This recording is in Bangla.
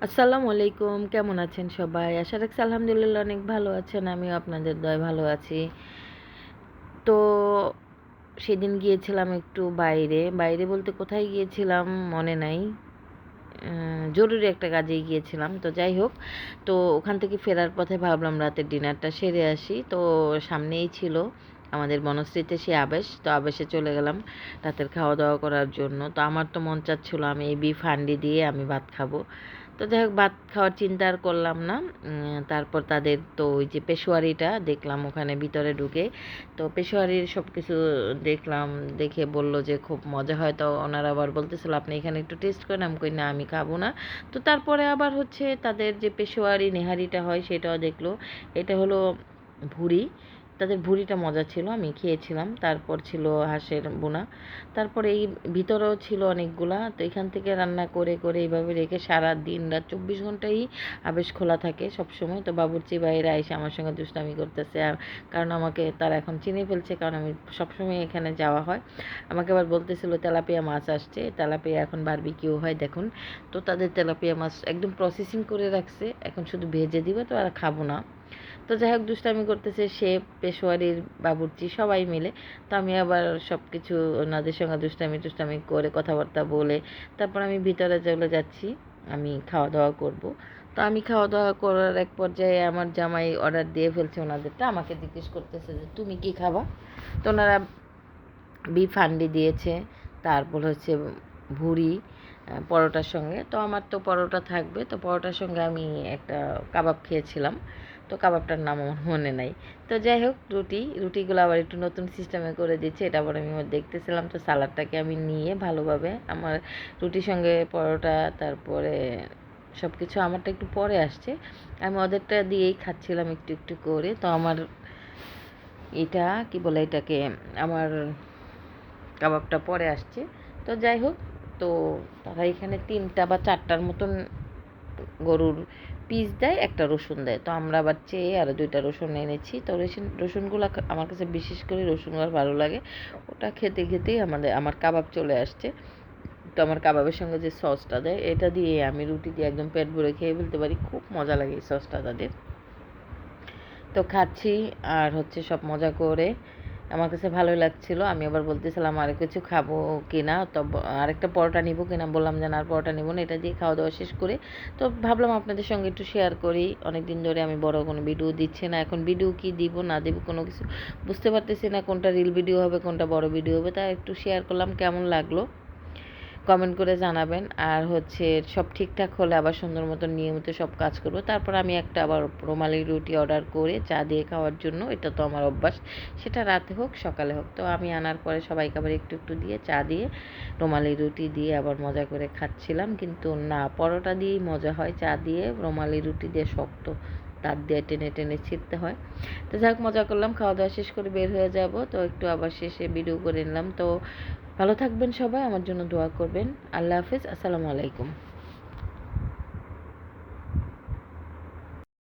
আসসালামু আলাইকুম, কেমন আছেন সবাই? আশা রাখছি আলহামদুলিল্লাহ অনেক ভালো আছেন। আমিও আপনাদের দয়ায় ভালো আছি। তো সেদিন গিয়েছিলাম একটু বাইরে বলতে কোথায় গিয়েছিলাম মনে নাই। জরুরি একটা কাজেই গিয়েছিলাম। তো যাই হোক, তো ওখান থেকে ফেরার পথে ভাবলাম রাতের ডিনারটা সেরে আসি। তো সামনেই ছিল আমাদের বনশ্রীতে সেই আবেশ। তো আবেশে চলে গেলাম রাতের খাওয়া-দাওয়া করার জন্য। তো আমার তো মন চাচ্ছিল আমি এই বিফ হান্ডি দিয়ে আমি ভাত খাবো। তো যাই হোক, ভাত খাওয়ার চিন্তা আর করলাম না। তারপর তাদের তো ওই যে পেশোয়ারিটা দেখলাম ওখানে ভিতরে ঢুকে। তো পেশোয়ারির সব কিছু দেখলাম, দেখে বলল যে খুব মজা হয়। তো ওনারা আবার বলতেছিল আপনি এখানে একটু টেস্ট করেন। আমি কই না, আমি খাবো না। তো তারপরে আবার হচ্ছে তাদের যে পেশোয়ারি নেহারিটা হয় সেটাও দেখলো। এটা হলো ভুড়ি। তাদের ভুড়িটা মজা ছিল, আমি খেয়েছিলাম। তারপর ছিল হাঁসের বোনা। তারপরে এই ভিতরেও ছিল অনেকগুলা। তো এখান থেকে রান্না করে করে এইভাবে রেখে সারা দিন রাত 24 ঘন্টাই আবেশ খোলা থাকে সবসময়। তো বাবুর্চি ভাইয়েরা এসে আমার সঙ্গে দুষ্টামি করতেছে। আর কারণ আমাকে তারা এখন চিনে ফেলছে, কারণ আমি সবসময় এখানে যাওয়া হয়। আমাকে আবার বলতেছিল তেলাপিয়া মাছ আসছে, তেলাপিয়া এখন বারবিকিউ হয় দেখুন। তো তাদের তেলাপিয়া মাছ একদম প্রসেসিং করে রাখছে, এখন শুধু ভেজে দিবে। তো আর খাবো না। তো যাই হোক, দুষ্টামি করতেছে শেফ, পেশোয়ারির বাবুর্চি সবাই মিলে। তো আমি আবার সব কিছু ওনাদের সঙ্গে দুষ্টামি করে কথাবার্তা বলে তারপর আমি ভিতরে চলে যাচ্ছি। আমি খাওয়া দাওয়া করব। তো আমি খাওয়া দাওয়া করার এক পর্যায়ে আমার জামাই অর্ডার দিয়ে ফেলছে ওনাদেরটা। আমাকে জিজ্ঞেস করতেছে যে তুমি কি খাবা। তো ওনারা বিফ হান্ডি দিয়েছে, তারপর হচ্ছে ভুড়ি পরোটার সঙ্গে। তো আমার তো পরোটা থাকবে, তো পরোটার সঙ্গে আমি একটা কাবাব খেয়েছিলাম। তো কাবাবটার নাম আমার মনে নাই। তো যাই হোক, রুটিগুলো আবার একটু নতুন সিস্টেমে করে দিচ্ছে, এটা আবার আমি দেখতেছিলাম। তো সালাডটাকে আমি নিয়ে ভালোভাবে আমার রুটির সঙ্গে পরোটা, তারপরে সব কিছু আমারটা একটু পরে আসছে, আমি ওদেরটা দিয়েই খাচ্ছিলাম একটু একটু করে। তো আমার এটা কি বলে এটাকে, আমার কাবাবটা পরে আসছে। তো যাই হোক, তো তারা এখানে 3টা বা 4টার মতন গরুর পিস দেয়, একটা রসুন দেয়। তো আমরা আবার চেয়ে আরও 2টা রসুন এনেছি। তো রসুনগুলো আমার কাছে বিশেষ করে রসুনগুলো ভালো লাগে। ওটা খেতে খেতেই আমার কাবাব চলে আসছে। তো আমার কাবাবের সঙ্গে যে সসটা দেয় এটা দিয়ে আমি রুটি দিয়ে একদম পেট ভরে খেয়ে ফেলতে পারি, খুব মজা লাগে এই সসটা তাদের। তো খাচ্ছি আর হচ্ছে সব মজা করে আমার কাছে ভালোই লাগছিল। আমি আবার বলতেছিলাম আর কিছু খাবো কিনা, তো আরেকটা পরোটা নিব কিনা, বললাম যে না আর পরোটা নিব না, এটা দিয়ে খাওয়া দাওয়া শেষ করে তো ভাবলাম আপনাদের সঙ্গে একটু শেয়ার করি। অনেক দিন ধরে আমি বড় কোনো ভিডিও দিচ্ছি না, এখন ভিডিও কি দিব না দেব কোনো কিছু বুঝতে পারতেছি না, কোনটা রিল ভিডিও হবে কোনটা বড় ভিডিও হবে। তাই একটু শেয়ার করলাম, কেমন লাগলো কমেন্ট করে জানাবেন। আর হচ্ছে সব ঠিকঠাক হলে আবার সুন্দর মতো নিয়মিত সব কাজ করব। তারপর আমি একটা আবার রুমালি রুটি অর্ডার করে চা দিয়ে খাওয়ার জন্য, এটা তো আমার অভ্যাস, সেটা রাতে হোক সকালে হোক। তো আমি আনার পরে সবাইকে আবার একটু একটু দিয়ে চা দিয়ে রুমালি রুটি দিয়ে আবার মজা করে খাচ্ছিলাম। কিন্তু না, পরোটা দিয়েই মজা হয়, চা দিয়ে রুমালি রুটি দিয়ে শক্ত তার দিয়ে টেনে টেনে ছিঁড়তে হয়। তো যাক, মজা করলাম, খাওয়া দাওয়া শেষ করে বের হয়ে যাব। তো একটু আবার শেষে ভিডিও করে নিলাম। তো ভালো থাকবেন সবাই, আমার জন্য দোয়া করবেন। আল্লাহ হাফেজ, আসসালামু আলাইকুম।